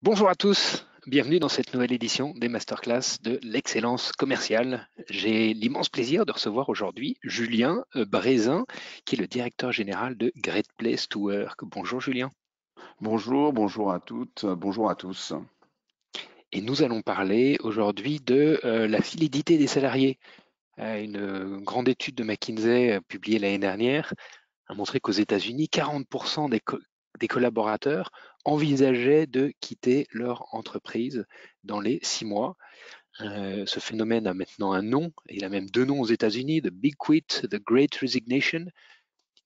Bonjour à tous, bienvenue dans cette nouvelle édition des masterclass de l'excellence commerciale. J'ai l'immense plaisir de recevoir aujourd'hui Julien Brézin, qui est le directeur général de Great Place to Work. Bonjour Julien. Bonjour, bonjour à toutes, bonjour à tous. Et nous allons parler aujourd'hui de la fidélité des salariés. Une grande étude de McKinsey publiée l'année dernière a montré qu'aux États-Unis, 40% des collaborateurs envisageaient de quitter leur entreprise dans les 6 mois. Ce phénomène a maintenant un nom, il a même deux noms aux États-Unis, The Big Quit, The Great Resignation.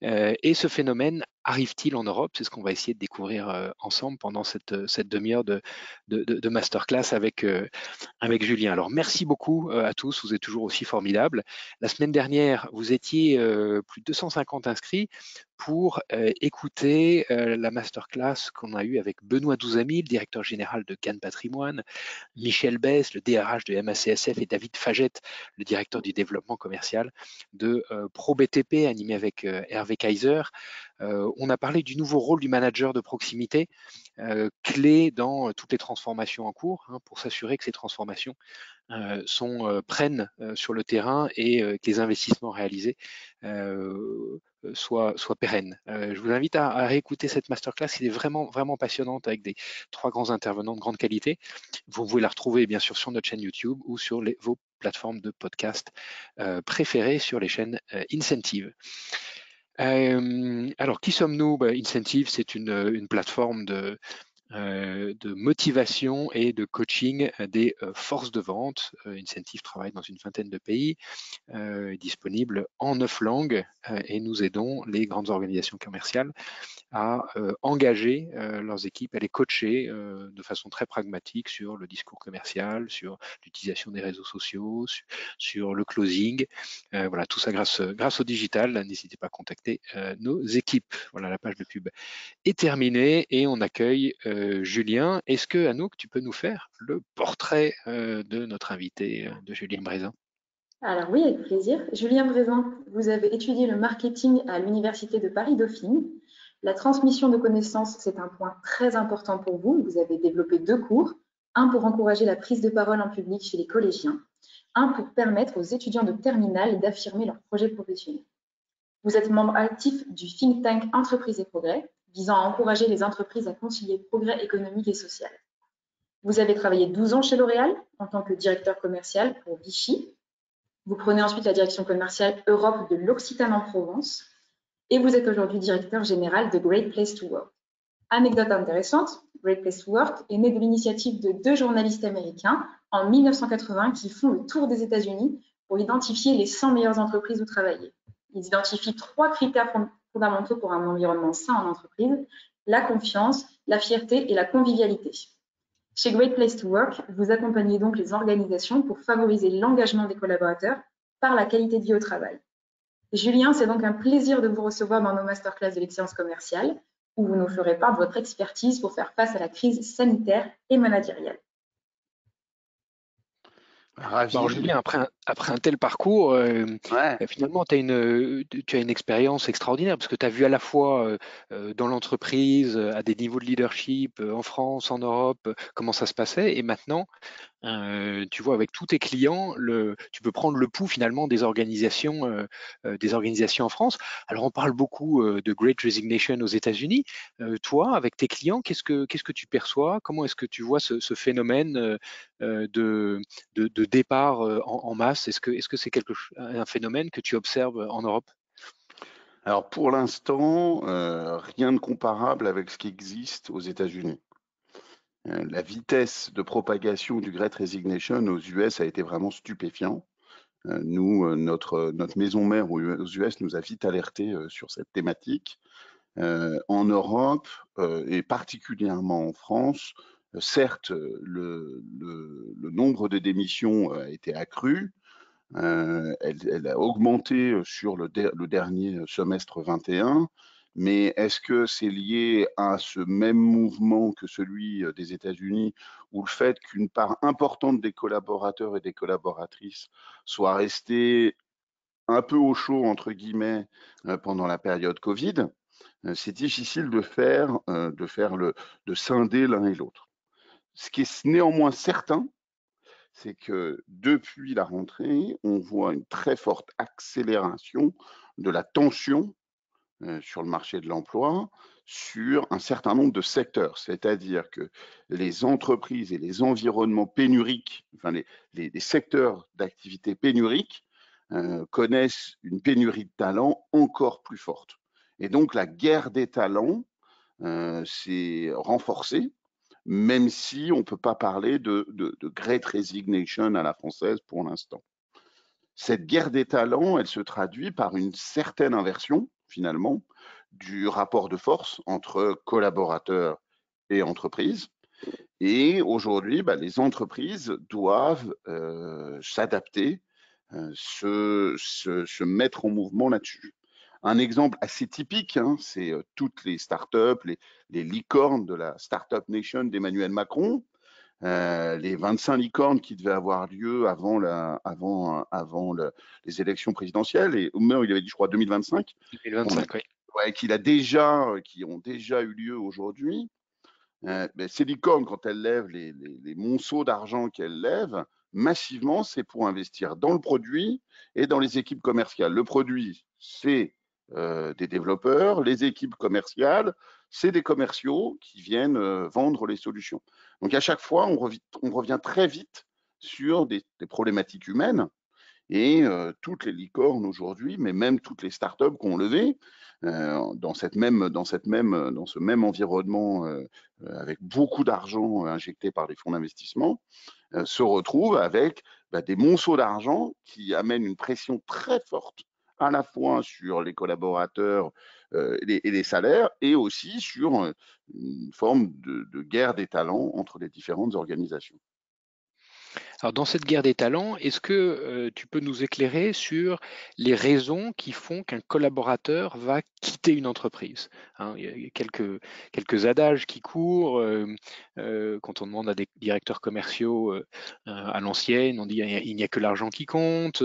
Et ce phénomène arrive-t-il en Europe? C'est ce qu'on va essayer de découvrir ensemble pendant cette demi-heure de masterclass avec Julien. Alors merci beaucoup à tous, vous êtes toujours aussi formidables. La semaine dernière, vous étiez plus de 250 inscrits pour écouter la masterclass qu'on a eue avec Benoît Douzamy, le directeur général de Cannes Patrimoine, Michel Bess, le DRH de MACSF, et David Fagette, le directeur du développement commercial de ProBTP, animé avec Hervé Kaiser. On a parlé du nouveau rôle du manager de proximité, clé dans toutes les transformations en cours, pour s'assurer que ces transformations prennent sur le terrain et que les investissements réalisés soient pérennes. Je vous invite à réécouter cette masterclass, qui est vraiment, vraiment passionnante, avec trois grands intervenants de grande qualité. Vous pouvez la retrouver bien sûr sur notre chaîne YouTube ou sur vos plateformes de podcast préférées sur les chaînes Incentive. Alors, qui sommes-nous? Incentive, c'est une plateforme de motivation et de coaching des forces de vente. Incentive travaille dans une vingtaine de pays, disponible en 9 langues, et nous aidons les grandes organisations commerciales à engager leurs équipes, à les coacher de façon très pragmatique sur le discours commercial, sur l'utilisation des réseaux sociaux, sur le closing. Voilà, tout ça grâce au digital. N'hésitez pas à contacter nos équipes. Voilà, la page de pub est terminée et on accueille Julien. Est-ce que, Anouk, tu peux nous faire le portrait de notre invité, de Julien Brézin? Alors oui, avec plaisir. Julien Brézin, vous avez étudié le marketing à l'Université de Paris-Dauphine. La transmission de connaissances, c'est un point très important pour vous. Vous avez développé 2 cours, un pour encourager la prise de parole en public chez les collégiens, un pour permettre aux étudiants de terminale d'affirmer leurs projets professionnels. Vous êtes membre actif du think tank Entreprise et Progrès, visant à encourager les entreprises à concilier progrès économique et social. Vous avez travaillé 12 ans chez L'Oréal en tant que directeur commercial pour Vichy. Vous prenez ensuite la direction commerciale Europe de l'Occitanie en Provence et vous êtes aujourd'hui directeur général de Great Place to Work. Anecdote intéressante, Great Place to Work est né de l'initiative de 2 journalistes américains en 1980 qui font le tour des États-Unis pour identifier les 100 meilleures entreprises où travailler. Ils identifient 3 critères fondamentaux pour un environnement sain en entreprise: la confiance, la fierté et la convivialité. Chez Great Place to Work, vous accompagnez donc les organisations pour favoriser l'engagement des collaborateurs par la qualité de vie au travail. Julien, c'est donc un plaisir de vous recevoir dans nos masterclass de l'excellence commerciale, où vous nous ferez part de votre expertise pour faire face à la crise sanitaire et managériale. Ravi. Alors Julien, après un tel parcours, Ouais. finalement, tu as une expérience extraordinaire, parce que tu as vu à la fois dans l'entreprise, à des niveaux de leadership, en France, en Europe, comment ça se passait, et maintenant, tu vois, avec tous tes clients, tu peux prendre le pouls finalement des organisations en France. Alors on parle beaucoup de Great Resignation aux États-Unis. Toi, avec tes clients, qu'est-ce que tu perçois? Comment est-ce que tu vois ce phénomène de départ en masse? Est-ce que c'est un phénomène que tu observes en Europe? Alors pour l'instant, rien de comparable avec ce qui existe aux États-Unis. La vitesse de propagation du Great Resignation aux US a été vraiment stupéfiant. Nous, notre maison mère aux US nous a vite alertés sur cette thématique. En Europe et particulièrement en France, certes, le nombre de démissions a été accru. Elle a augmenté sur le dernier semestre 21, mais est-ce que c'est lié à ce même mouvement que celui des États-Unis, où le fait qu'une part importante des collaborateurs et des collaboratrices soient restés un peu au chaud, entre guillemets, pendant la période Covid? C'est difficile de scinder l'un et l'autre. Ce qui est néanmoins certain, c'est que depuis la rentrée, on voit une très forte accélération de la tension sur le marché de l'emploi sur un certain nombre de secteurs. C'est-à-dire que les entreprises et les environnements pénuriques, enfin les secteurs d'activité pénuriques, connaissent une pénurie de talents encore plus forte. Et donc la guerre des talents s'est renforcée, même si on ne peut pas parler de great resignation à la française pour l'instant. Cette guerre des talents, elle se traduit par une certaine inversion, finalement, du rapport de force entre collaborateurs et entreprises. Et aujourd'hui, les entreprises doivent s'adapter, se mettre en mouvement là-dessus. Un exemple assez typique, hein, c'est toutes les startups, les licornes de la Startup Nation d'Emmanuel Macron, les 25 licornes qui devaient avoir lieu avant les élections présidentielles, et au moins il avait dit, je crois, 2025, 2025, oui. Ouais, qui ont déjà eu lieu aujourd'hui. Ces licornes, quand elles lèvent les monceaux d'argent qu'elles lèvent, massivement, c'est pour investir dans le produit et dans les équipes commerciales. Le produit, c'est des développeurs, les équipes commerciales, c'est des commerciaux qui viennent vendre les solutions. Donc à chaque fois, on revient très vite sur des problématiques humaines. Et toutes les licornes aujourd'hui, mais même toutes les startups qui ont levé dans ce même environnement avec beaucoup d'argent injecté par les fonds d'investissement, se retrouvent avec des monceaux d'argent qui amènent une pression très forte à la fois sur les collaborateurs et les salaires, et aussi sur une forme de guerre des talents entre les différentes organisations. Alors, dans cette guerre des talents, est-ce que tu peux nous éclairer sur les raisons qui font qu'un collaborateur va quitter une entreprise? Hein, il y a quelques adages qui courent. Quand on demande à des directeurs commerciaux à l'ancienne, on dit il n'y a que l'argent qui compte.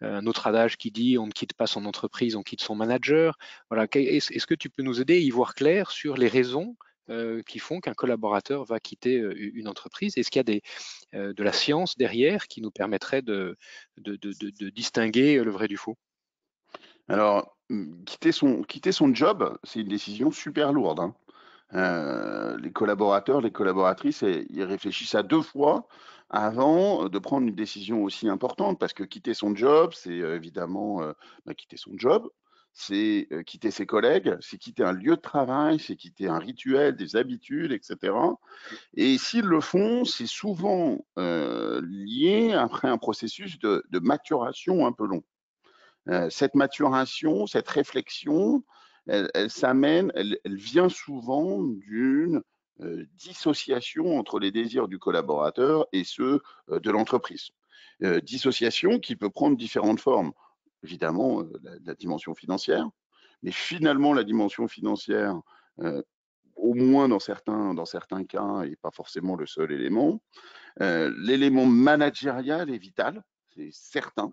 Un autre adage qui dit on ne quitte pas son entreprise, on quitte son manager. Voilà. Est-ce que tu peux nous aider à y voir clair sur les raisons qui font qu'un collaborateur va quitter une entreprise? Est-ce qu'il y a de la science derrière qui nous permettrait de distinguer le vrai du faux? Alors, quitter son job, c'est une décision super lourde, hein. Les collaborateurs, les collaboratrices, ils réfléchissent à 2 fois avant de prendre une décision aussi importante, parce que quitter son job, c'est évidemment quitter son job, c'est quitter ses collègues, c'est quitter un lieu de travail, c'est quitter un rituel, des habitudes, etc. Et s'ils le font, c'est souvent lié après un processus de maturation un peu long. Cette maturation, cette réflexion, elle vient souvent d'une dissociation entre les désirs du collaborateur et ceux de l'entreprise. Dissociation qui peut prendre différentes formes. Évidemment, la dimension financière, mais finalement, la dimension financière, au moins dans certains cas, et pas forcément le seul élément. L'élément managérial est vital, c'est certain.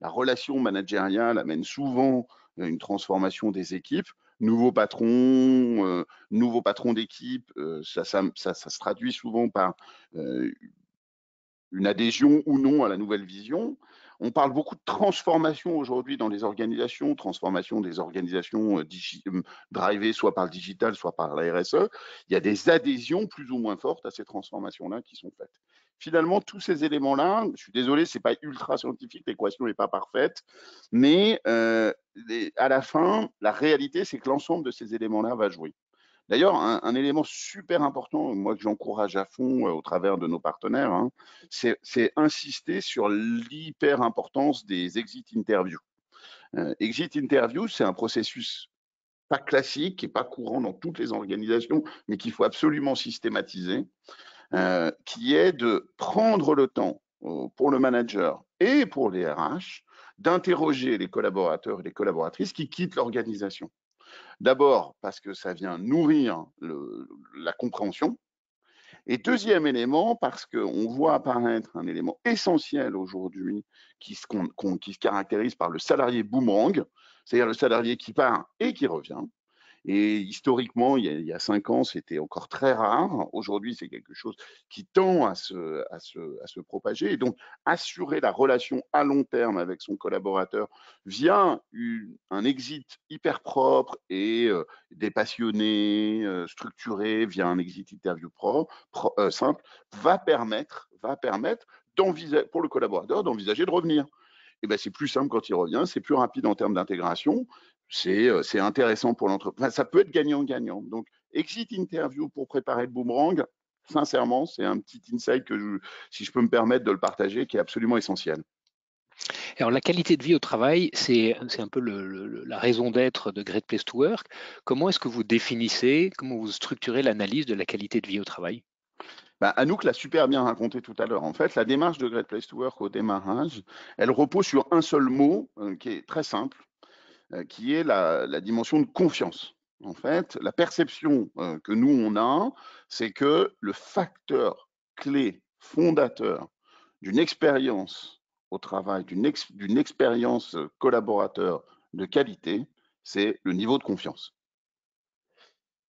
La relation managériale amène souvent une transformation des équipes. Nouveau patron d'équipe, ça se traduit souvent par une adhésion ou non à la nouvelle vision. On parle beaucoup de transformation aujourd'hui dans les organisations, transformation des organisations drivées soit par le digital, soit par la RSE. Il y a des adhésions plus ou moins fortes à ces transformations-là qui sont faites. Finalement, tous ces éléments-là, je suis désolé, c'est pas ultra scientifique, l'équation n'est pas parfaite, mais à la fin, la réalité, c'est que l'ensemble de ces éléments-là va jouer. D'ailleurs, un élément super important, moi que j'encourage à fond au travers de nos partenaires, hein, c'est insister sur l'hyper-importance des exit interviews. Exit interview, c'est un processus pas classique et pas courant dans toutes les organisations, mais qu'il faut absolument systématiser, qui est de prendre le temps pour le manager et pour les RH d'interroger les collaborateurs et les collaboratrices qui quittent l'organisation. D'abord parce que ça vient nourrir la compréhension. Et deuxième élément, parce qu'on voit apparaître un élément essentiel aujourd'hui qui se caractérise par le salarié boomerang, c'est-à-dire le salarié qui part et qui revient. Et historiquement, il y a 5 ans, c'était encore très rare. Aujourd'hui, c'est quelque chose qui tend à se propager. Et donc, assurer la relation à long terme avec son collaborateur via un exit hyper propre et dépassionné, structuré, via un exit interview simple, va permettre pour le collaborateur d'envisager de revenir. Et ben, c'est plus simple quand il revient, c'est plus rapide en termes d'intégration, c'est intéressant pour l'entreprise. Enfin, ça peut être gagnant-gagnant. Donc, exit interview pour préparer le boomerang, sincèrement, c'est un petit insight si je peux me permettre de le partager, qui est absolument essentiel. Alors, la qualité de vie au travail, c'est un peu la raison d'être de Great Place to Work. Comment est-ce que vous définissez, comment vous structurez l'analyse de la qualité de vie au travail? Bah, Anouk l'a super bien raconté tout à l'heure. En fait, la démarche de Great Place to Work au démarrage, elle repose sur un seul mot qui est très simple, qui est la dimension de confiance. En fait, la perception que nous, on a, c'est que le facteur clé fondateur d'une expérience au travail, d'une expérience collaborateur de qualité, c'est le niveau de confiance.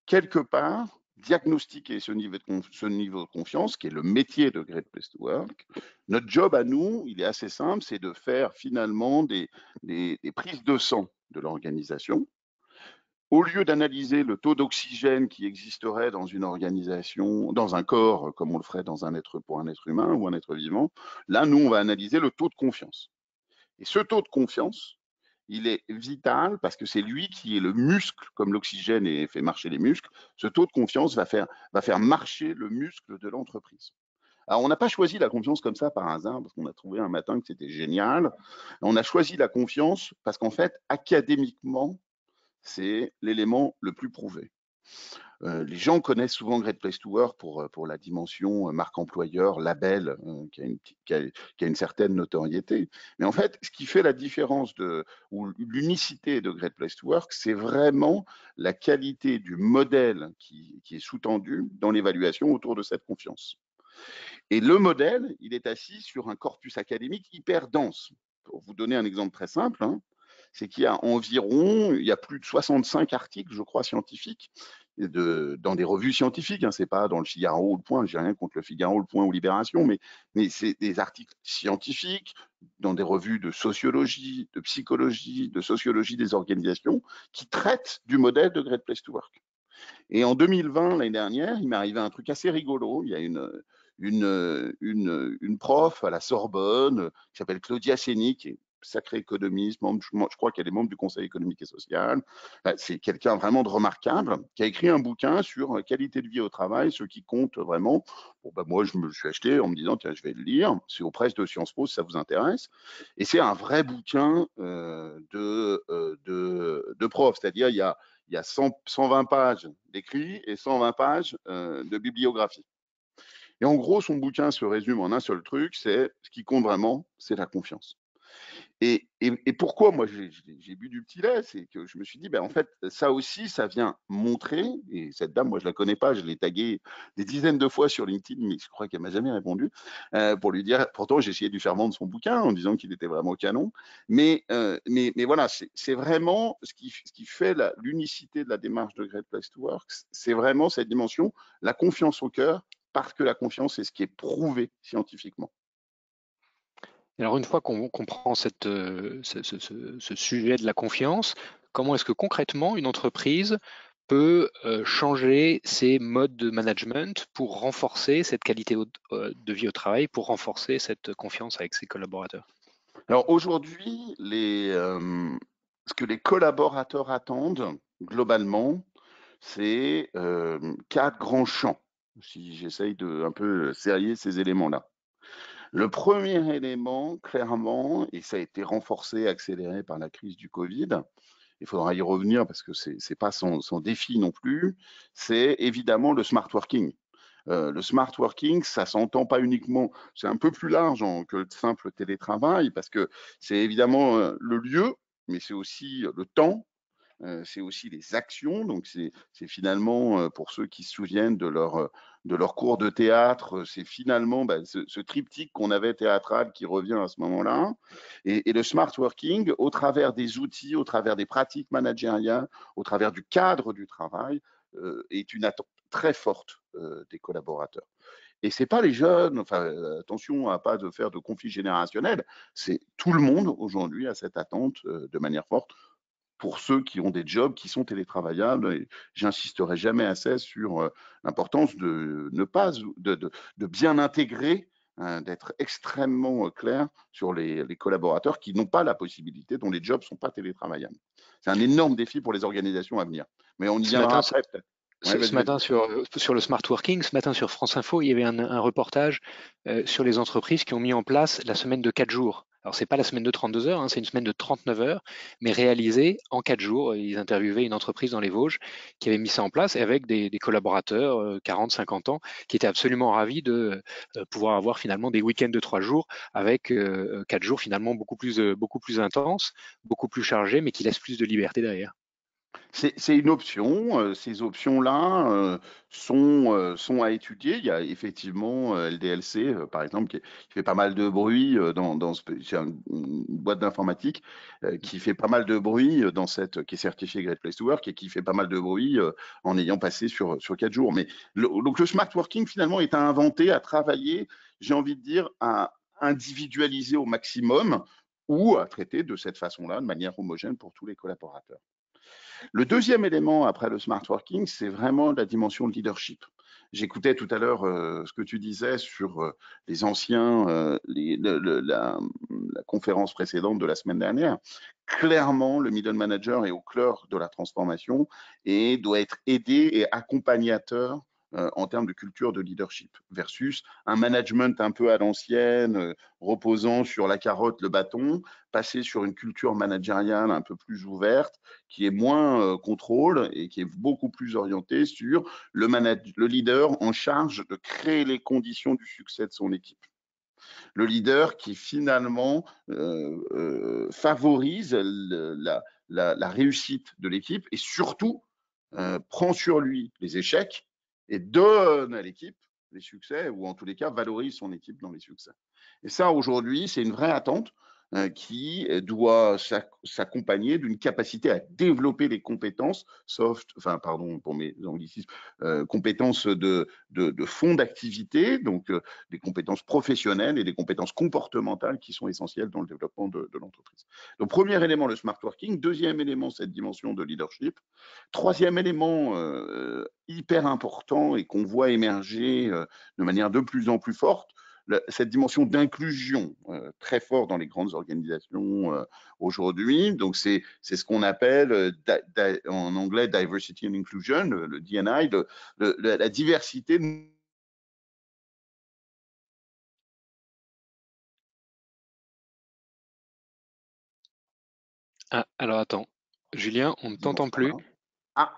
Quelque part, diagnostiquer ce niveau de confiance, qui est le métier de Great Place to Work, notre job à nous, il est assez simple, c'est de faire finalement des prises de sang de l'organisation. Au lieu d'analyser le taux d'oxygène qui existerait dans une organisation, dans un corps, comme on le ferait pour un être humain ou un être vivant, là, nous, on va analyser le taux de confiance. Et ce taux de confiance, il est vital parce que c'est lui qui est le muscle, comme l'oxygène fait marcher les muscles. Ce taux de confiance va faire marcher le muscle de l'entreprise. Alors, on n'a pas choisi la confiance comme ça par hasard, parce qu'on a trouvé un matin que c'était génial. On a choisi la confiance parce qu'en fait, académiquement, c'est l'élément le plus prouvé. Les gens connaissent souvent Great Place to Work pour la dimension marque employeur, label, qui a une certaine notoriété. Mais en fait, ce qui fait la différence ou l'unicité de Great Place to Work, c'est vraiment la qualité du modèle qui est sous-tendu dans l'évaluation autour de cette confiance. Et le modèle, il est assis sur un corpus académique hyper dense. Pour vous donner un exemple très simple, c'est qu'il y a plus de 65 articles, je crois, scientifiques, dans des revues scientifiques, c'est pas dans le Figaro ou le Point, j'ai rien contre le Figaro, le Point ou Libération, mais c'est des articles scientifiques dans des revues de sociologie, de psychologie, de sociologie des organisations, qui traitent du modèle de Great Place to Work. Et en 2020, l'année dernière, il m'est arrivé un truc assez rigolo. Il y a une prof à la Sorbonne qui s'appelle Claudia Séni, qui est sacrée économiste, je crois qu'elle est membre du Conseil économique et social. C'est quelqu'un vraiment de remarquable, qui a écrit un bouquin sur qualité de vie au travail, ce qui compte vraiment. Bon, moi, je me le suis acheté en me disant, tiens, je vais le lire. C'est aux presses de Sciences Po, si ça vous intéresse. Et c'est un vrai bouquin de prof, c'est-à-dire il y a 120 pages d'écrit et 120 pages de bibliographie. Et en gros, son bouquin se résume en un seul truc, c'est ce qui compte vraiment, c'est la confiance. Et pourquoi moi j'ai bu du petit lait, c'est que je me suis dit, en fait, ça aussi, ça vient montrer, et cette dame, moi je la connais pas, je l'ai taguée des dizaines de fois sur LinkedIn, mais je crois qu'elle m'a jamais répondu, pour lui dire, pourtant j'ai essayé de lui faire vendre son bouquin en disant qu'il était vraiment canon, mais voilà, c'est vraiment ce qui fait l'unicité de la démarche de Great Place to Work, c'est vraiment cette dimension, la confiance au cœur, parce que la confiance, c'est ce qui est prouvé scientifiquement. Alors, une fois qu'on comprend ce sujet de la confiance, comment est-ce que concrètement une entreprise peut changer ses modes de management pour renforcer cette qualité de vie au travail, pour renforcer cette confiance avec ses collaborateurs? Alors aujourd'hui, ce que les collaborateurs attendent globalement, c'est 4 grands champs, si j'essaye de un peu serrer ces éléments-là. Le premier élément, clairement, et ça a été renforcé, accéléré par la crise du Covid, il faudra y revenir parce que c'est pas son défi non plus, c'est évidemment le smart working. Le smart working, ça s'entend pas uniquement, c'est un peu plus large que le simple télétravail parce que c'est évidemment le lieu, mais c'est aussi le temps, c'est aussi les actions. Donc c'est finalement, pour ceux qui se souviennent de leur cours de théâtre, c'est finalement ce triptyque qu'on avait théâtral qui revient à ce moment-là. Et le smart working, au travers des outils, au travers des pratiques managériales, au travers du cadre du travail, est une attente très forte des collaborateurs. Et c'est pas les jeunes, enfin attention à pas de faire de conflit générationnel, c'est tout le monde aujourd'hui a cette attente de manière forte pour ceux qui ont des jobs qui sont télétravaillables. Et j'insisterai jamais assez sur l'importance de ne pas de bien intégrer, d'être extrêmement clair sur les collaborateurs qui n'ont pas la possibilité, dont les jobs sont pas télétravaillables. C'est un énorme défi pour les organisations à venir. Mais on y Ce viendra matin, après peut-être. Ouais, ce vas-y, vas-y. matin sur le smart working, ce matin sur France Info, il y avait un reportage sur les entreprises qui ont mis en place la semaine de 4 jours. Alors, c'est pas la semaine de 32 heures, hein, c'est une semaine de 39 heures, mais réalisée en 4 jours. Ils interviewaient une entreprise dans les Vosges qui avait mis ça en place et avec des collaborateurs 40, 50 ans qui étaient absolument ravis de pouvoir avoir finalement des week-ends de 3 jours avec 4 jours finalement beaucoup plus intenses, beaucoup plus chargés, mais qui laissent plus de liberté derrière. C'est une option. Ces options-là sont à étudier. Il y a effectivement LDLC, par exemple, qui fait pas mal de bruit c'est une boîte d'informatique qui fait pas mal de bruit qui est certifiée Great Place to Work et qui fait pas mal de bruit en ayant passé sur 4 jours. Mais donc le smart working finalement est à inventer, à travailler, j'ai envie de dire, à individualiser au maximum ou à traiter de cette façon-là, de manière homogène pour tous les collaborateurs. Le deuxième élément après le smart working, c'est vraiment la dimension de leadership. J'écoutais tout à l'heure ce que tu disais sur les anciens, la conférence précédente de la semaine dernière. Clairement, le middle manager est au cœur de la transformation et doit être aidé et accompagnateur en termes de culture de leadership versus un management un peu à l'ancienne, reposant sur la carotte, le bâton, passer sur une culture managériale un peu plus ouverte, qui est moins contrôle et qui est beaucoup plus orientée sur le leader en charge de créer les conditions du succès de son équipe. Le leader qui finalement favorise la réussite de l'équipe et surtout prend sur lui les échecs et donne à l'équipe les succès, ou en tous les cas valorise son équipe dans les succès. Et ça, aujourd'hui, c'est une vraie attente qui doit s'accompagner d'une capacité à développer les compétences pardon pour mes anglicismes, compétences de fond d'activité, donc des compétences professionnelles et des compétences comportementales qui sont essentielles dans le développement de l'entreprise. Donc, premier élément, le smart working. Deuxième élément, cette dimension de leadership. Troisième élément hyper important et qu'on voit émerger de manière de plus en plus forte, cette dimension d'inclusion très forte dans les grandes organisations aujourd'hui. Donc, c'est ce qu'on appelle en anglais Diversity and Inclusion, le D&I, la diversité. Ah, alors attends, Julien, on ne t'entend plus. Ah,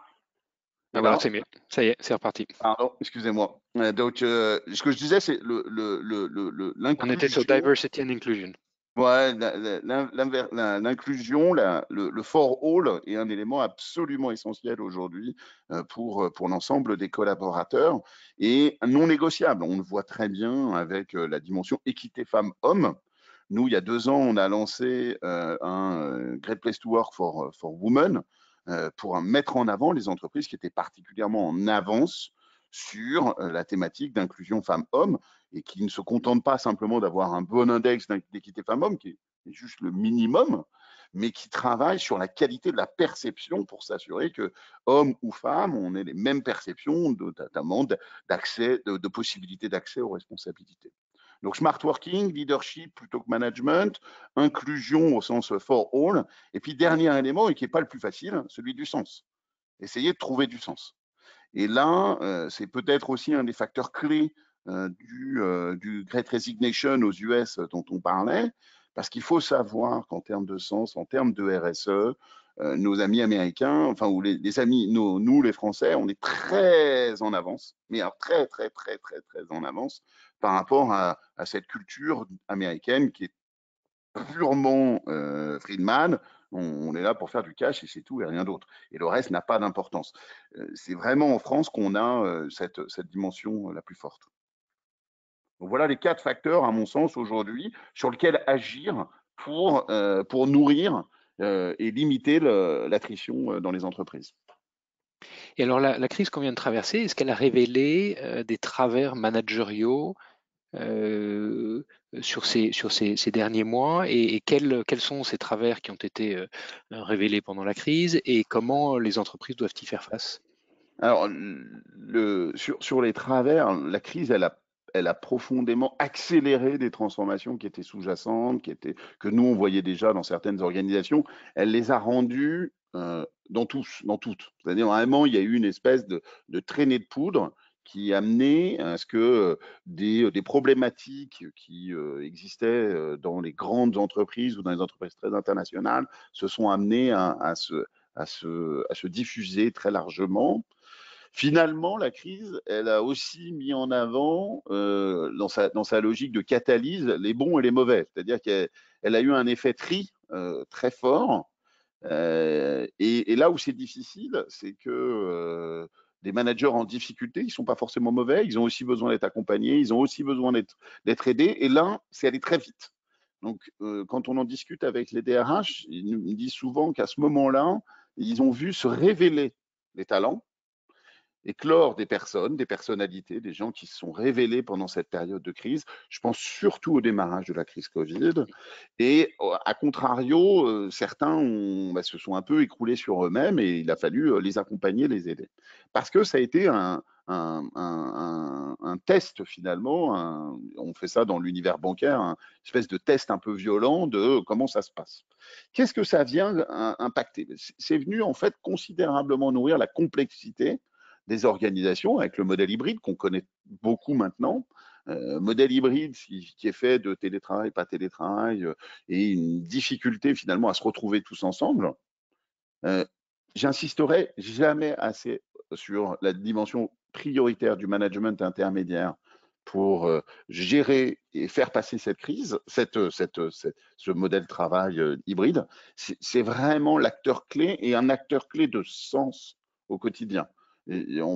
Ah voilà, c'est mieux. Ça y est, c'est reparti. Pardon, excusez-moi. Donc, ce que je disais, c'est l'inclusion. On était sur Diversity and Inclusion. Ouais, l'inclusion, le for all est un élément absolument essentiel aujourd'hui pour l'ensemble des collaborateurs et non négociable. On le voit très bien avec la dimension équité femmes-hommes. Nous, il y a 2 ans, on a lancé un Great Place to Work for Women pour mettre en avant les entreprises qui étaient particulièrement en avance sur la thématique d'inclusion femmes-hommes et qui ne se contentent pas simplement d'avoir un bon index d'équité femmes-hommes, qui est juste le minimum, mais qui travaillent sur la qualité de la perception pour s'assurer que, hommes ou femmes, on ait les mêmes perceptions, notamment d'accès, de possibilités d'accès aux responsabilités. Donc, smart working, leadership plutôt que management, inclusion au sens for all, et puis dernier élément, et qui n'est pas le plus facile, celui du sens. Essayer de trouver du sens. Et là, c'est peut-être aussi un des facteurs clés du Great Resignation aux US dont on parlait, parce qu'il faut savoir qu'en termes de sens, en termes de RSE, nos amis américains, enfin, ou les amis, nous les Français, on est très en avance, mais alors très, très, très, très, très en avance par rapport à cette culture américaine qui est purement Friedman, On est là pour faire du cash et c'est tout et rien d'autre. Et le reste n'a pas d'importance. C'est vraiment en France qu'on a cette dimension la plus forte. Donc voilà les 4 facteurs, à mon sens, aujourd'hui, sur lesquels agir pour nourrir et limiter l'attrition dans les entreprises. Et alors la crise qu'on vient de traverser, est-ce qu'elle a révélé des travers managériaux sur ces derniers mois et quels sont ces travers qui ont été révélés pendant la crise et comment les entreprises doivent y faire face? Alors, sur les travers, la crise, elle a profondément accéléré des transformations qui étaient sous-jacentes, que nous, on voyait déjà dans certaines organisations. Elle les a rendues dans toutes. C'est-à-dire, vraiment, il y a eu une espèce de traînée de poudre qui a amené à ce que des problématiques qui existaient dans les grandes entreprises ou dans les entreprises très internationales se sont amenées à se diffuser très largement. Finalement, la crise, elle a aussi mis en avant, dans sa logique de catalyse, les bons et les mauvais. C'est-à-dire qu'elle a eu un effet tri très fort. Et là où c'est difficile, c'est que des managers en difficulté, ils ne sont pas forcément mauvais, ils ont aussi besoin d'être accompagnés, ils ont aussi besoin d'être aidés. Et là, c'est aller très vite. Donc, quand on en discute avec les DRH, ils nous disent souvent qu'à ce moment-là, ils ont vu se révéler les talents, éclore des personnes, des personnalités, des gens qui se sont révélés pendant cette période de crise. Je pense surtout au démarrage de la crise Covid. Et à contrario, certains se sont un peu écroulés sur eux-mêmes et il a fallu les accompagner, les aider. Parce que ça a été un test finalement, on fait ça dans l'univers bancaire, une espèce de test un peu violent de comment ça se passe. Qu'est-ce que ça vient impacter? C'est venu en fait considérablement nourrir la complexité des organisations avec le modèle hybride qu'on connaît beaucoup maintenant. Modèle hybride qui est fait de télétravail, pas télétravail, et une difficulté finalement à se retrouver tous ensemble. J'insisterai jamais assez sur la dimension prioritaire du management intermédiaire pour gérer et faire passer cette crise, ce modèle de travail hybride. C'est vraiment l'acteur clé et un acteur clé de sens au quotidien.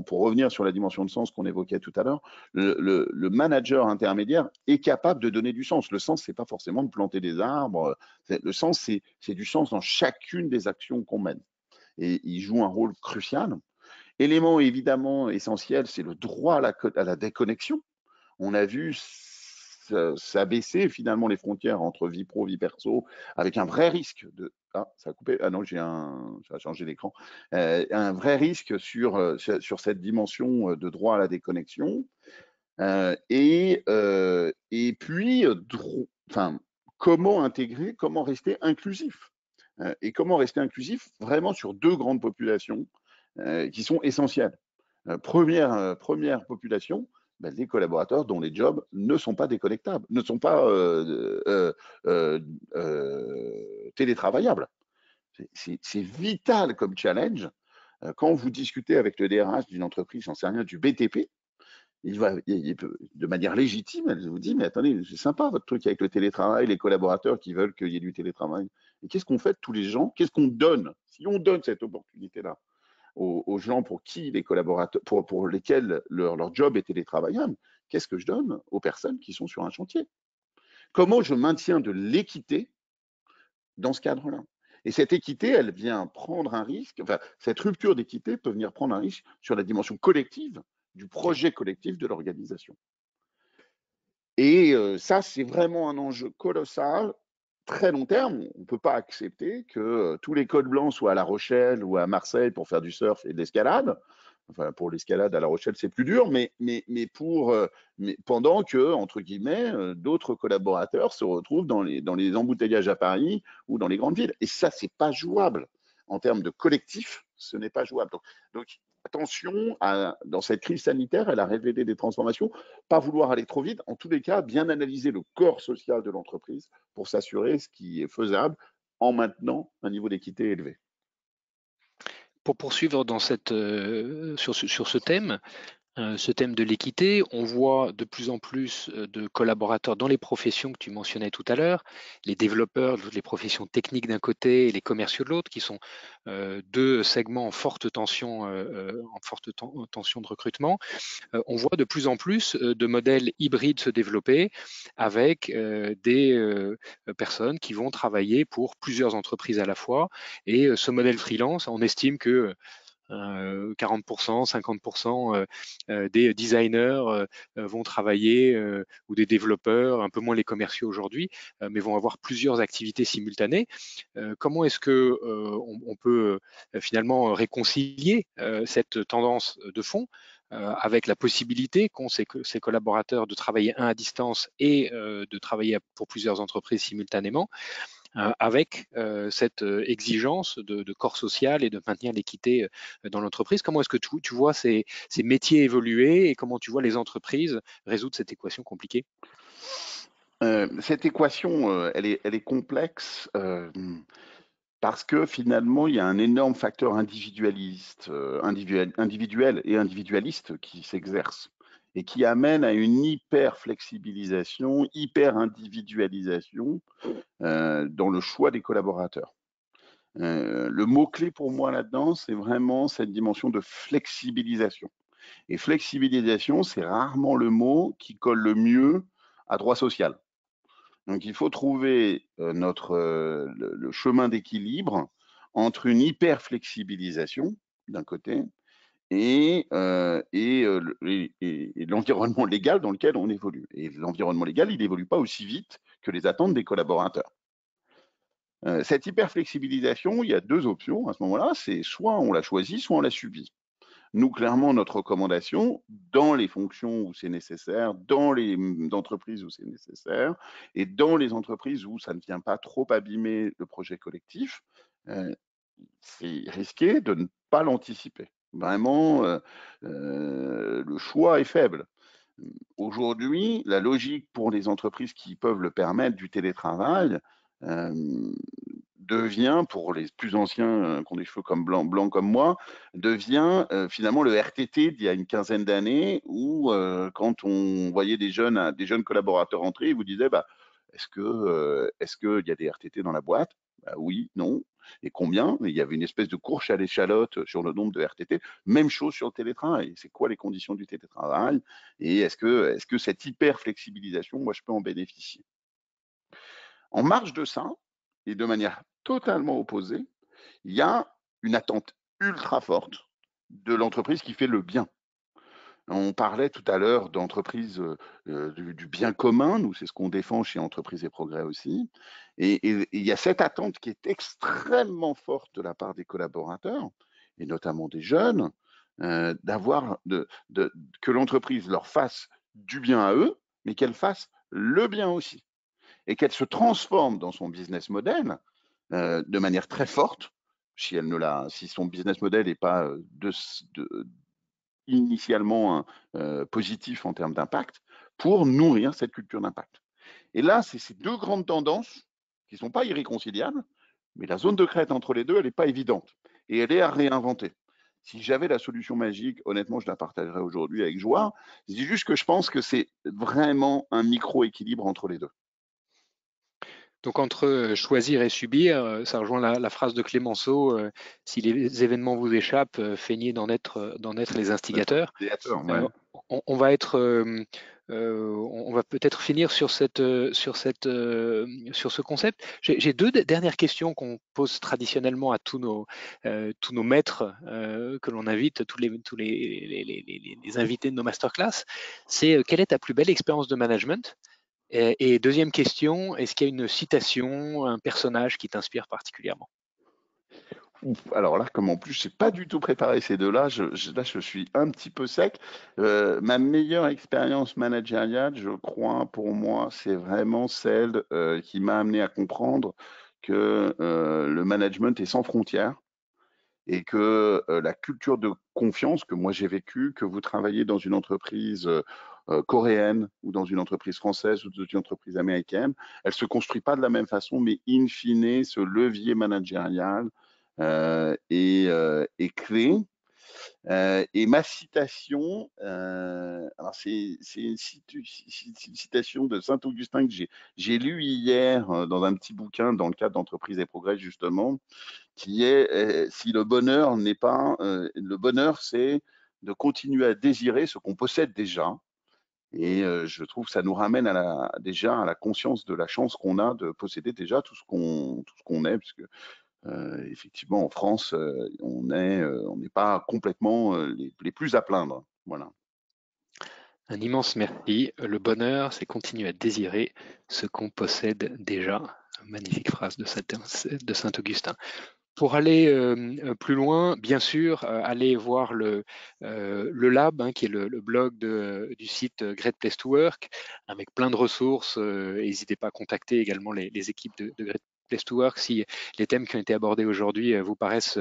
Pour revenir sur la dimension de sens qu'on évoquait tout à l'heure, le manager intermédiaire est capable de donner du sens. Le sens, c'est pas forcément de planter des arbres. Le sens, c'est du sens dans chacune des actions qu'on mène. Et il joue un rôle crucial. Élément évidemment essentiel, c'est le droit à la déconnexion. On a vu s'abaisser finalement les frontières entre vie pro, vie perso, avec un vrai risque de... Ah, ça a coupé. Ah non, ça a changé l'écran. Un vrai risque sur cette dimension de droit à la déconnexion. Et puis, comment intégrer, comment rester inclusif. Et comment rester inclusif vraiment sur 2 grandes populations qui sont essentielles. Première population, les collaborateurs dont les jobs ne sont pas déconnectables, ne sont pas télétravaillables. C'est vital comme challenge. Quand vous discutez avec le DRH d'une entreprise, j'en sais rien, du BTP, il peut, de manière légitime, elle vous dit, mais attendez, c'est sympa votre truc avec le télétravail, les collaborateurs qui veulent qu'il y ait du télétravail. Et qu'est-ce qu'on fait de tous les gens? Qu'est-ce qu'on donne? Si on donne cette opportunité-là aux gens pour qui les collaborateurs, pour lesquels leur job est télétravaillable, qu'est-ce que je donne aux personnes qui sont sur un chantier? Comment je maintiens de l'équité dans ce cadre-là? Et cette équité, elle vient prendre un risque, enfin, cette rupture d'équité peut venir prendre un risque sur la dimension collective du projet collectif de l'organisation. Et ça, c'est vraiment un enjeu colossal, très long terme. On ne peut pas accepter que tous les codes blancs soient à La Rochelle ou à Marseille pour faire du surf et de l'escalade. Enfin, pour l'escalade à La Rochelle, c'est plus dur, mais pendant que, entre guillemets, d'autres collaborateurs se retrouvent dans les embouteillages à Paris ou dans les grandes villes. Et ça, c'est pas jouable. En termes de collectif, ce n'est pas jouable. Donc attention, dans cette crise sanitaire, elle a révélé des transformations. Pas vouloir aller trop vite, en tous les cas, bien analyser le corps social de l'entreprise pour s'assurer ce qui est faisable en maintenant un niveau d'équité élevé. Pour poursuivre sur ce thème, ce thème de l'équité. On voit de plus en plus de collaborateurs dans les professions que tu mentionnais tout à l'heure, les développeurs, les professions techniques d'un côté et les commerciaux de l'autre, qui sont deux segments en forte tension, tension de recrutement. On voit de plus en plus de modèles hybrides se développer avec des personnes qui vont travailler pour plusieurs entreprises à la fois. Et ce modèle freelance, on estime que 40%, 50% des designers vont travailler ou des développeurs, un peu moins les commerciaux aujourd'hui, mais vont avoir plusieurs activités simultanées. Comment est-ce que on peut finalement réconcilier cette tendance de fond avec la possibilité qu'ont ces collaborateurs de travailler un à distance et de travailler pour plusieurs entreprises simultanément, avec cette exigence de corps social et de maintenir l'équité dans l'entreprise. Comment est-ce que tu vois ces métiers évoluer et comment tu vois les entreprises résoudre cette équation compliquée? Cette équation, elle est complexe parce que finalement, il y a un énorme facteur individualiste, individuel et individualiste qui s'exerce et qui amène à une hyper flexibilisation, hyper individualisation dans le choix des collaborateurs. Le mot-clé pour moi là-dedans, c'est vraiment cette dimension de flexibilisation. Et flexibilisation, c'est rarement le mot qui colle le mieux à droit social. Donc il faut trouver le chemin d'équilibre entre une hyper flexibilisation d'un côté et l'environnement légal dans lequel on évolue. Et l'environnement légal, il n'évolue pas aussi vite que les attentes des collaborateurs. Cette hyper flexibilisation, il y a deux options à ce moment-là, c'est soit on la choisit, soit on la subit. Nous, clairement, notre recommandation, dans les fonctions où c'est nécessaire, dans les entreprises où c'est nécessaire, et dans les entreprises où ça ne vient pas trop abîmer le projet collectif, c'est risqué de ne pas l'anticiper. Vraiment, le choix est faible. Aujourd'hui, la logique pour les entreprises qui peuvent le permettre du télétravail devient, pour les plus anciens qui ont des cheveux comme blancs comme moi, devient finalement le RTT d'il y a une quinzaine d'années où quand on voyait des jeunes collaborateurs entrer, ils vous disaient bah, est-ce qu'il y a des RTT dans la boîte? Bah, oui, non. Et combien? Il y avait une espèce de course à l'échalote sur le nombre de RTT. Même chose sur le télétravail. C'est quoi les conditions du télétravail? Et est-ce que cette hyper flexibilisation, moi, je peux en bénéficier? En marge de ça, et de manière totalement opposée, il y a une attente ultra forte de l'entreprise qui fait le bien. On parlait tout à l'heure d'entreprise du bien commun, nous c'est ce qu'on défend chez Entreprise et Progrès aussi, et il y a cette attente qui est extrêmement forte de la part des collaborateurs, et notamment des jeunes, que l'entreprise leur fasse du bien à eux, mais qu'elle fasse le bien aussi et qu'elle se transforme dans son business model de manière très forte, si son business model n'est pas initialement positif en termes d'impact, pour nourrir cette culture d'impact. Et là, c'est ces deux grandes tendances qui ne sont pas irréconciliables, mais la zone de crête entre les deux, elle n'est pas évidente. Et elle est à réinventer. Si j'avais la solution magique, honnêtement, je la partagerais aujourd'hui avec joie. Je dis juste que je pense que c'est vraiment un micro-équilibre entre les deux. Donc entre choisir et subir, ça rejoint la phrase de Clémenceau, si les événements vous échappent, feignez d'en être les instigateurs. Ouais. On va on va peut-être finir sur sur ce concept. J'ai deux dernières questions qu'on pose traditionnellement à tous nos maîtres que l'on invite, tous les invités de nos masterclass. C'est quelle est ta plus belle expérience de management? Et deuxième question, est-ce qu'il y a une citation, un personnage qui t'inspire particulièrement? Alors là, comme en plus, je n'ai pas du tout préparé ces deux-là, là, je suis un petit peu sec. Ma meilleure expérience managériale, je crois, pour moi, c'est vraiment celle qui m'a amené à comprendre que le management est sans frontières et que la culture de confiance que moi j'ai vécue, que vous travaillez dans une entreprise coréenne ou dans une entreprise française ou dans une entreprise américaine, elle se construit pas de la même façon, mais in fine, ce levier managérial est clé. Et ma citation, alors c'est une citation de Saint-Augustin que j'ai lue hier dans un petit bouquin dans le cadre d'Entreprise et Progrès justement, qui est si le bonheur n'est pas le bonheur, c'est de continuer à désirer ce qu'on possède déjà. Et je trouve que ça nous ramène déjà à la conscience de la chance qu'on a de posséder déjà tout ce qu'on est, puisque effectivement, en France, on n'est pas complètement les plus à plaindre. Voilà. Un immense merci. Le bonheur, c'est continuer à désirer ce qu'on possède déjà. Magnifique phrase de Saint-Augustin. Pour aller plus loin, bien sûr, allez voir le Lab, qui est le blog du site Great Place to Work, avec plein de ressources. N'hésitez pas à contacter également les équipes de Great Place to Work si les thèmes qui ont été abordés aujourd'hui vous paraissent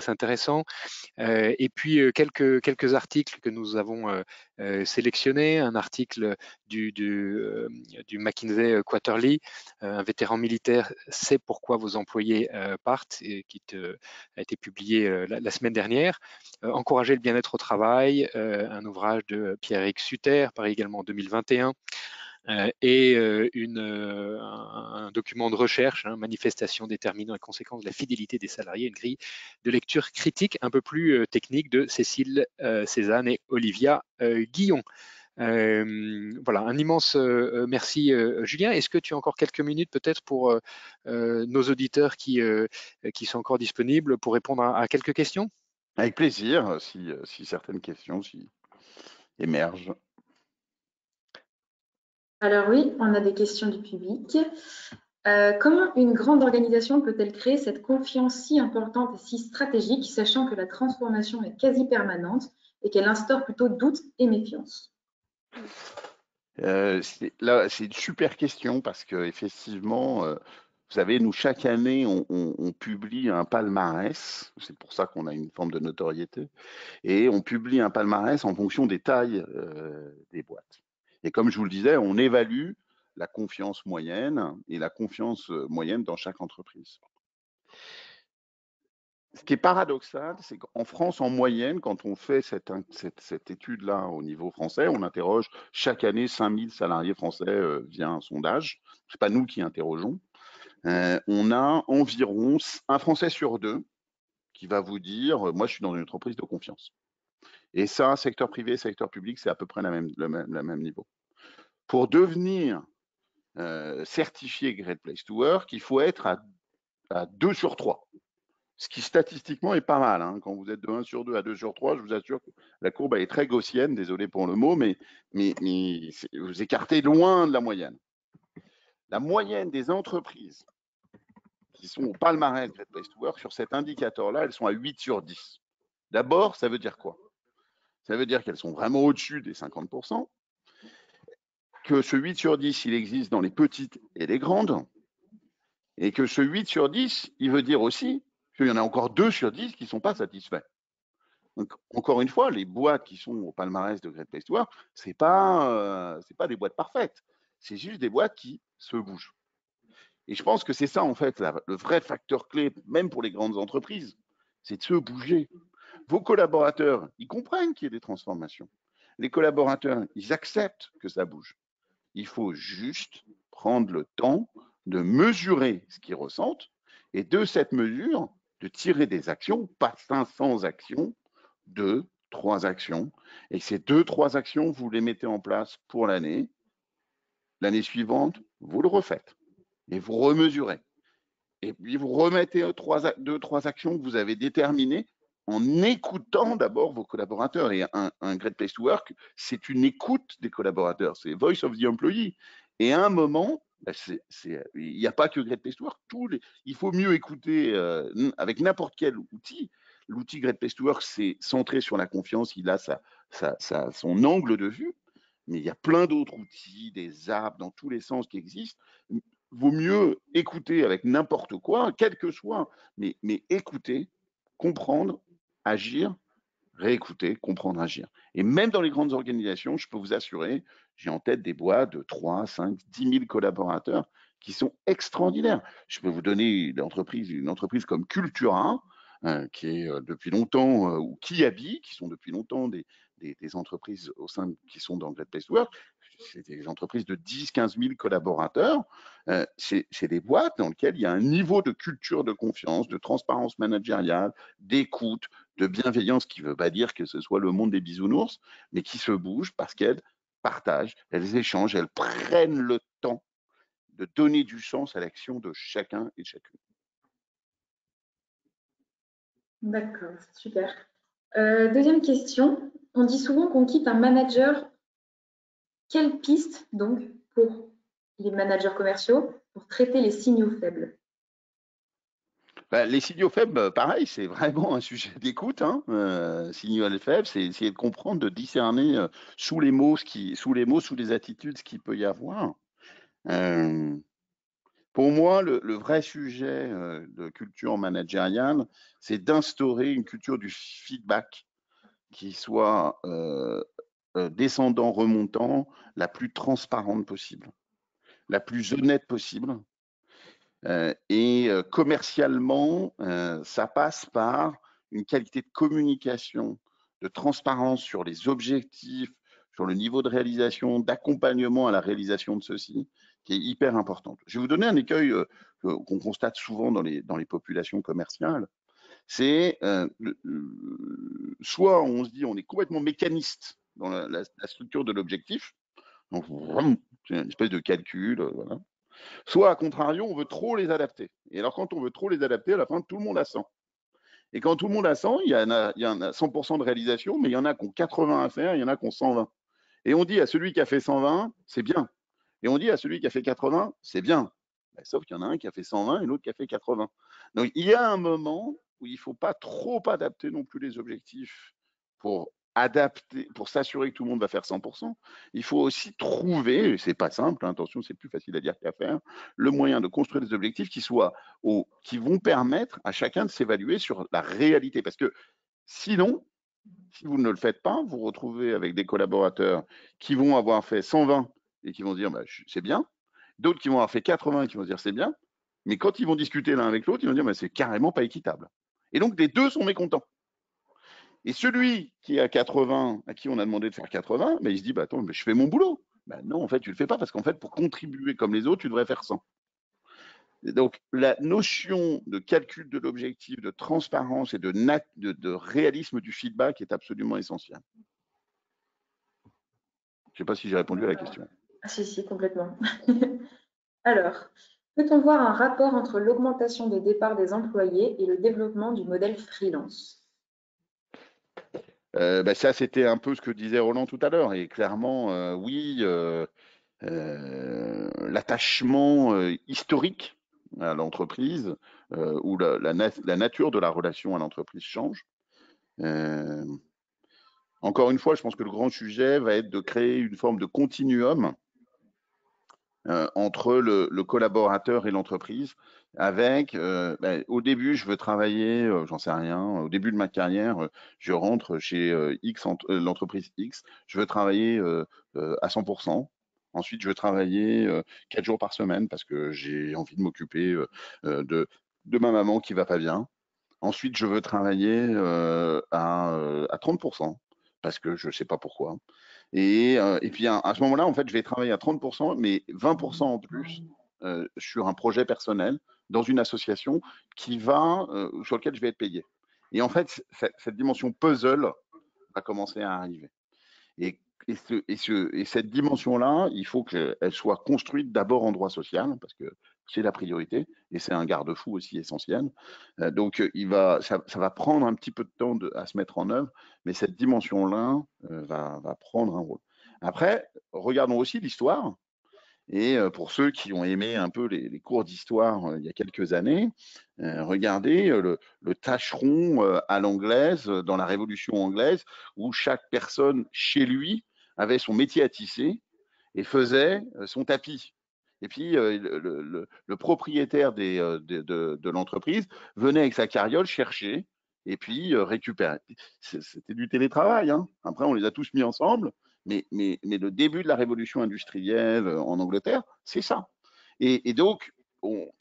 intéressants. Et puis quelques articles que nous avons sélectionnés. Un article du McKinsey Quarterly, un vétéran militaire sait pourquoi vos employés partent, et qui a été publié la semaine dernière. Encourager le bien-être au travail, un ouvrage de Pierre-Éric Sutter, paru également en 2021. Et un document de recherche, manifestation déterminant les conséquences de la fidélité des salariés, une grille de lecture critique un peu plus technique de Cécile Cézanne et Olivia Guillon. Voilà, un immense merci Julien. Est-ce que tu as encore quelques minutes peut-être pour nos auditeurs qui sont encore disponibles pour répondre à quelques questions? Avec plaisir, si certaines questions émergent. Alors oui, on a des questions du public. Comment une grande organisation peut-elle créer cette confiance si importante et si stratégique, sachant que la transformation est quasi permanente et qu'elle instaure plutôt doute et méfiance? C'est une super question parce que effectivement, vous savez, nous chaque année, on publie un palmarès. C'est pour ça qu'on a une forme de notoriété. Et on publie un palmarès en fonction des tailles des boîtes. Et comme je vous le disais, on évalue la confiance moyenne et la confiance moyenne dans chaque entreprise. Ce qui est paradoxal, c'est qu'en France, en moyenne, quand on fait cette étude-là au niveau français, on interroge chaque année 5000 salariés français via un sondage. Ce n'est pas nous qui interrogeons. On a environ un Français sur deux qui va vous dire moi, je suis dans une entreprise de confiance. Et ça, secteur privé, secteur public, c'est à peu près le même niveau. Pour devenir certifié Great Place to Work, il faut être à 2 sur 3. Ce qui statistiquement est pas mal. Hein. Quand vous êtes de 1 sur 2 à 2 sur 3, je vous assure que la courbe est très gaussienne, désolé pour le mot, mais vous écartez loin de la moyenne. La moyenne des entreprises qui sont au palmarès Great Place to Work, sur cet indicateur-là, elles sont à 8 sur 10. D'abord, ça veut dire quoi? Ça veut dire qu'elles sont vraiment au-dessus des 50%, que ce 8 sur 10, il existe dans les petites et les grandes, et que ce 8 sur 10, il veut dire aussi qu'il y en a encore 2 sur 10 qui ne sont pas satisfaits. Donc, encore une fois, les boîtes qui sont au palmarès de Great Place to Work, ce n'est pas des boîtes parfaites, c'est juste des boîtes qui se bougent. Et je pense que c'est ça, en fait, le vrai facteur clé, même pour les grandes entreprises, c'est de se bouger. Vos collaborateurs, ils comprennent qu'il y a des transformations. Les collaborateurs, ils acceptent que ça bouge. Il faut juste prendre le temps de mesurer ce qu'ils ressentent et de cette mesure, de tirer des actions, pas 500 actions, 2, 3 actions. Et ces 2, 3 actions, vous les mettez en place pour l'année. L'année suivante, vous le refaites et vous remesurez. Et puis vous remettez 2, 3 actions que vous avez déterminées en écoutant d'abord vos collaborateurs. Et un Great Place to Work, c'est une écoute des collaborateurs, c'est Voice of the Employee. Et à un moment, il n'y a pas que Great Place to Work, il faut mieux écouter avec n'importe quel outil. L'outil Great Place to Work, c'est centré sur la confiance, il a son angle de vue, mais il y a plein d'autres outils, des apps dans tous les sens qui existent. Vaut mieux écouter avec n'importe quoi, quel que soit, mais écouter, comprendre, agir, réécouter, comprendre, agir. Et même dans les grandes organisations, je peux vous assurer, j'ai en tête des boîtes de 3, 5, 10 000 collaborateurs qui sont extraordinaires. Je peux vous donner une entreprise comme Cultura. qui est depuis longtemps, ou Kiabi, qui sont depuis longtemps des entreprises qui sont dans Great Place to Work. C'est des entreprises de 10-15 000 collaborateurs. C'est des boîtes dans lesquelles il y a un niveau de culture de confiance, de transparence managériale, d'écoute, de bienveillance, qui ne veut pas dire que ce soit le monde des bisounours, mais qui se bougent parce qu'elles partagent, elles échangent, elles prennent le temps de donner du sens à l'action de chacun et de chacune. D'accord, super. Deuxième question. On dit souvent qu'on quitte un manager. Quelle piste, donc, pour les managers commerciaux, pour traiter les signaux faibles? Les signaux faibles, pareil, c'est vraiment un sujet d'écoute. Signaux faibles, c'est essayer de comprendre, de discerner sous les mots, sous les attitudes, ce qu'il peut y avoir. Pour moi, le vrai sujet de culture managériale, c'est d'instaurer une culture du feedback qui soit descendant, remontant, la plus transparente possible, la plus honnête possible. Et commercialement, ça passe par une qualité de communication, de transparence sur les objectifs, sur le niveau de réalisation, d'accompagnement à la réalisation de ceux-ci, qui est hyper importante. Je vais vous donner un écueil qu'on constate souvent dans les populations commerciales. C'est soit on se dit on est complètement mécaniste dans la structure de l'objectif, donc c'est une espèce de calcul, voilà. Soit, à contrario, on veut trop les adapter. Et alors, quand on veut trop les adapter, à la fin, tout le monde a 100. Et quand tout le monde a 100, il y en a 100% de réalisation, mais il y en a qui ont 80 à faire, il y en a qui ont 120. Et on dit à celui qui a fait 120, c'est bien. Et on dit à celui qui a fait 80, c'est bien. Sauf qu'il y en a un qui a fait 120 et l'autre qui a fait 80. Donc, il y a un moment où il ne faut pas trop adapter non plus les objectifs pour adapter, pour s'assurer que tout le monde va faire 100%. Il faut aussi trouver, c'est pas simple, attention, c'est plus facile à dire qu'à faire, le moyen de construire des objectifs qui vont permettre à chacun de s'évaluer sur la réalité. Parce que sinon, si vous ne le faites pas, vous vous retrouvez avec des collaborateurs qui vont avoir fait 120 et qui vont dire c'est bien, d'autres qui vont avoir fait 80 et qui vont dire c'est bien, mais quand ils vont discuter l'un avec l'autre, ils vont dire c'est carrément pas équitable. Et donc les deux sont mécontents. Et celui qui a 80, à qui on a demandé de faire 80, il se dit attends, mais je fais mon boulot. Non, en fait, tu le fais pas parce qu'en fait, pour contribuer comme les autres, tu devrais faire 100. Et donc, la notion de calcul de l'objectif, de transparence et de réalisme du feedback est absolument essentielle. Je ne sais pas si j'ai répondu à la question. Si, complètement. Alors, peut-on voir un rapport entre l'augmentation des départs des employés et le développement du modèle freelance? Ça, c'était un peu ce que disait Roland tout à l'heure. Et clairement, oui, l'attachement historique à l'entreprise ou la nature de la relation à l'entreprise change. Encore une fois, je pense que le grand sujet va être de créer une forme de continuum entre le collaborateur et l'entreprise, avec au début je veux travailler, j'en sais rien, au début de ma carrière, je rentre chez l'entreprise X, je veux travailler à 100%. Ensuite, je veux travailler 4 jours par semaine parce que j'ai envie de m'occuper de ma maman qui va pas bien. Ensuite, je veux travailler à 30% parce que je ne sais pas pourquoi. Et puis à ce moment-là, en fait, je vais travailler à 30%, mais 20% en plus sur un projet personnel dans une association sur lequel je vais être payé. Et en fait, cette dimension puzzle va commencer à arriver. Et cette dimension-là, il faut qu'elle soit construite d'abord en droit social, parce que c'est la priorité, et c'est un garde-fou aussi essentiel. Donc, ça va prendre un petit peu de temps à se mettre en œuvre, mais cette dimension-là va prendre un rôle. Après, regardons aussi l'histoire. Et pour ceux qui ont aimé un peu les cours d'histoire il y a quelques années, regardez le tâcheron à l'anglaise dans la Révolution anglaise, où chaque personne chez lui avait son métier à tisser et faisait son tapis. Et puis le propriétaire de l'entreprise venait avec sa carriole chercher et puis récupérer. C'était du télétravail, hein. Après, on les a tous mis ensemble. Mais le début de la révolution industrielle en Angleterre, c'est ça. Et donc,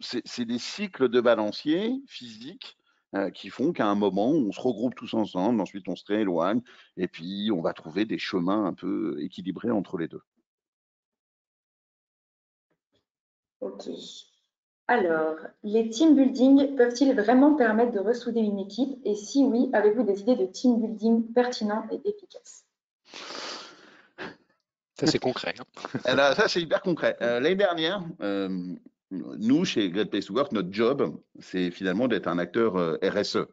c'est des cycles de balancier physiques qui font qu'à un moment, on se regroupe tous ensemble, ensuite on se rééloigne, et puis on va trouver des chemins un peu équilibrés entre les deux. Ok. Alors, les team building peuvent-ils vraiment permettre de ressouder une équipe? Et si oui, avez-vous des idées de team building pertinents et efficaces? Ça, c'est concret, hein. Alors, ça, c'est hyper concret. L'année dernière, nous, chez Great Place to Work, notre job, c'est finalement d'être un acteur RSE.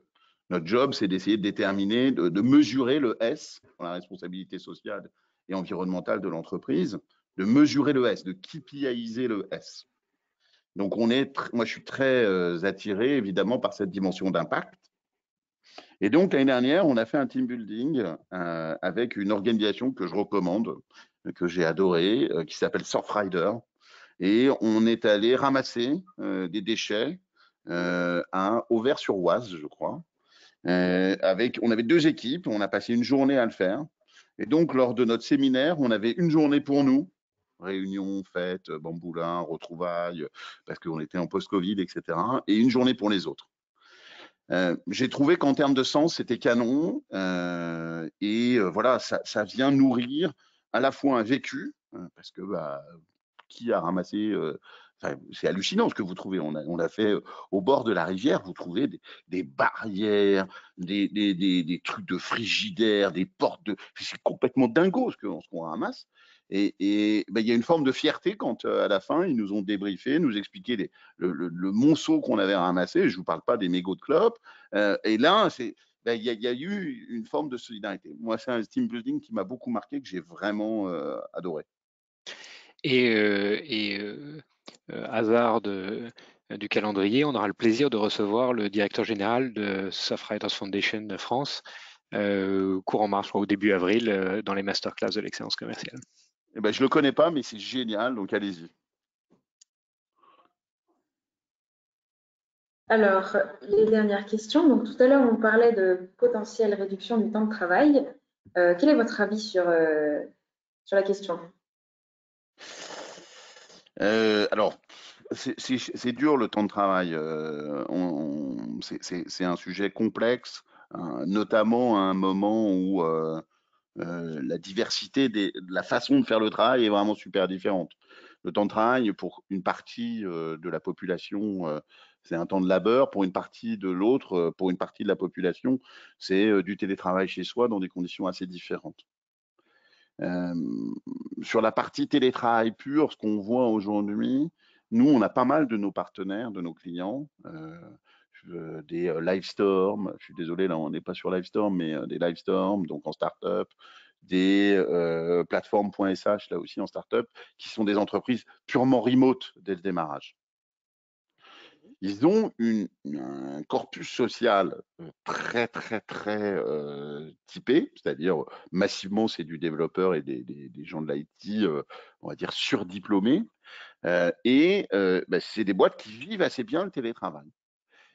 Notre job, c'est d'essayer de déterminer, de mesurer le S, pour la responsabilité sociale et environnementale de l'entreprise, de mesurer le S, de KPIiser le S. Donc, moi, je suis très attiré, évidemment, par cette dimension d'impact. Et donc, l'année dernière, on a fait un team building avec une organisation que je recommande, que j'ai adorée, qui s'appelle Surfrider. Et on est allé ramasser des déchets à Auvers-sur-Oise, je crois. On avait 2 équipes, on a passé une journée à le faire. Et donc, lors de notre séminaire, on avait une journée pour nous, réunion, fête, bamboulin, retrouvailles, parce qu'on était en post-Covid, etc. Et une journée pour les autres. J'ai trouvé qu'en termes de sens, c'était canon. Voilà, ça vient nourrir à la fois un vécu, parce que qui a ramassé c'est hallucinant ce que vous trouvez. On l'a fait au bord de la rivière. Vous trouvez des barrières, des trucs de frigidaire, des portes de. C'est complètement dingo ce qu'on ramasse. Il y a une forme de fierté quand à la fin ils nous ont débriefé, nous expliqué le monceau qu'on avait ramassé. Je vous parle pas des mégots de clopes. Et là, il y a eu une forme de solidarité. Moi, c'est un team building qui m'a beaucoup marqué, que j'ai vraiment adoré. Hasard du calendrier, on aura le plaisir de recevoir le directeur général de Surfriders Foundation de France, courant mars, je crois, au début avril, dans les masterclass de l'excellence commerciale. Eh ben, je le connais pas, mais c'est génial, donc allez-y. Alors, les dernières questions. Donc, tout à l'heure, on parlait de potentielle réduction du temps de travail. Quel est votre avis sur la question? Alors, c'est dur le temps de travail. C'est un sujet complexe, notamment à un moment où la diversité de la façon de faire le travail est vraiment super différente. Le temps de travail, pour une partie de la population, c'est un temps de labeur. Pour une partie de l'autre, pour une partie de la population, c'est du télétravail chez soi dans des conditions assez différentes. Sur la partie télétravail pur, ce qu'on voit aujourd'hui, nous, on a pas mal de nos partenaires, de nos clients, des Livestorm, je suis désolé, là, on n'est pas sur Livestorm, mais des Livestorm, donc en startup, des plateformes.sh, là aussi en startup, qui sont des entreprises purement remote dès le démarrage. Ils ont un corpus social très, très, très typé, c'est-à-dire massivement, c'est du développeur et des gens de l'IT, on va dire, surdiplômés. C'est des boîtes qui vivent assez bien le télétravail.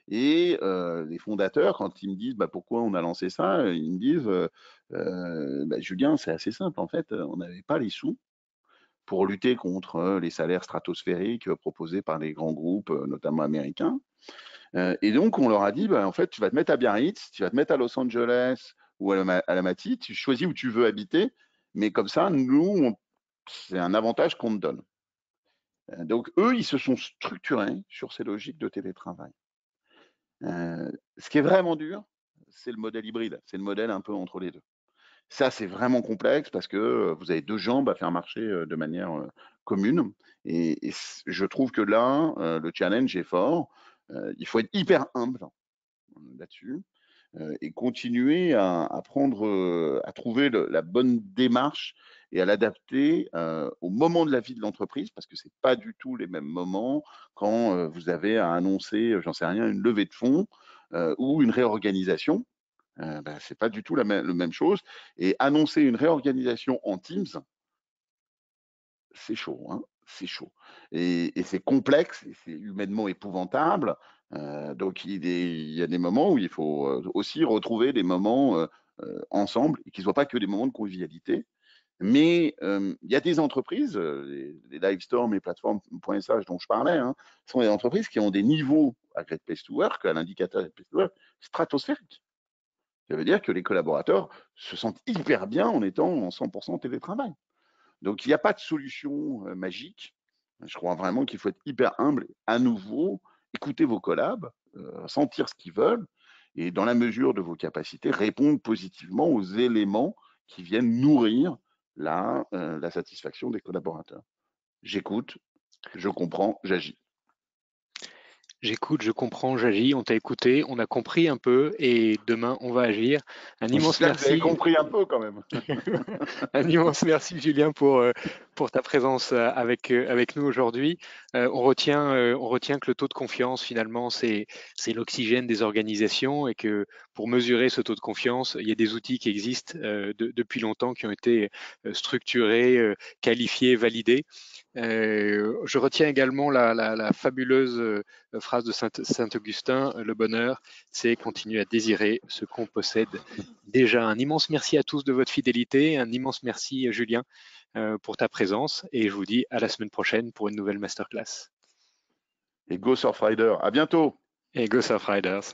Et les fondateurs, quand ils me disent pourquoi on a lancé ça, ils me disent Julien, c'est assez simple, en fait, on n'avait pas les sous pour lutter contre les salaires stratosphériques proposés par les grands groupes, notamment américains. Et donc, on leur a dit, en fait, tu vas te mettre à Biarritz, tu vas te mettre à Los Angeles ou à la Mattie, tu choisis où tu veux habiter, mais comme ça, nous, c'est un avantage qu'on te donne. Donc, eux, ils se sont structurés sur ces logiques de télétravail. Ce qui est vraiment dur, c'est le modèle hybride, c'est le modèle un peu entre les deux. Ça, c'est vraiment complexe parce que vous avez 2 jambes à faire marcher de manière commune. Et je trouve que là, le challenge est fort. Il faut être hyper humble là-dessus et continuer à trouver la bonne démarche et à l'adapter au moment de la vie de l'entreprise, parce que c'est pas du tout les mêmes moments quand vous avez à annoncer, j'en sais rien, une levée de fonds ou une réorganisation. C'est pas du tout la même chose. Et annoncer une réorganisation en Teams, c'est chaud, hein, c'est chaud. Et c'est complexe, et c'est humainement épouvantable. Donc il y a des moments où il faut aussi retrouver des moments ensemble, et qu'ils ne soient pas que des moments de convivialité. Mais il y a des entreprises, les Livestorm et plateformes.sh dont je parlais, hein, sont des entreprises qui ont des niveaux à Great Place to Work, à l'indicateur Great Place to Work, stratosphériques. Ça veut dire que les collaborateurs se sentent hyper bien en étant en 100% télétravail. Donc, il n'y a pas de solution magique. Je crois vraiment qu'il faut être hyper humble. À nouveau, écouter vos collabs, sentir ce qu'ils veulent et, dans la mesure de vos capacités, répondre positivement aux éléments qui viennent nourrir la satisfaction des collaborateurs. J'écoute, je comprends, j'agis. J'écoute, je comprends, j'agis, on t'a écouté, on a compris un peu et demain on va agir. Un immense J'espère que vous avez merci. compris un peu quand même. Un immense merci Julien pour ta présence avec nous aujourd'hui. On retient que le taux de confiance finalement c'est l'oxygène des organisations et que pour mesurer ce taux de confiance, il y a des outils qui existent depuis longtemps qui ont été structurés, qualifiés, validés. Je retiens également la fabuleuse phrase de Saint-Augustin, le bonheur, c'est continuer à désirer ce qu'on possède déjà. Un immense merci à tous de votre fidélité, un immense merci Julien pour ta présence et je vous dis à la semaine prochaine pour une nouvelle masterclass. Et Go Surfrider, à bientôt. Et Go Surfriders.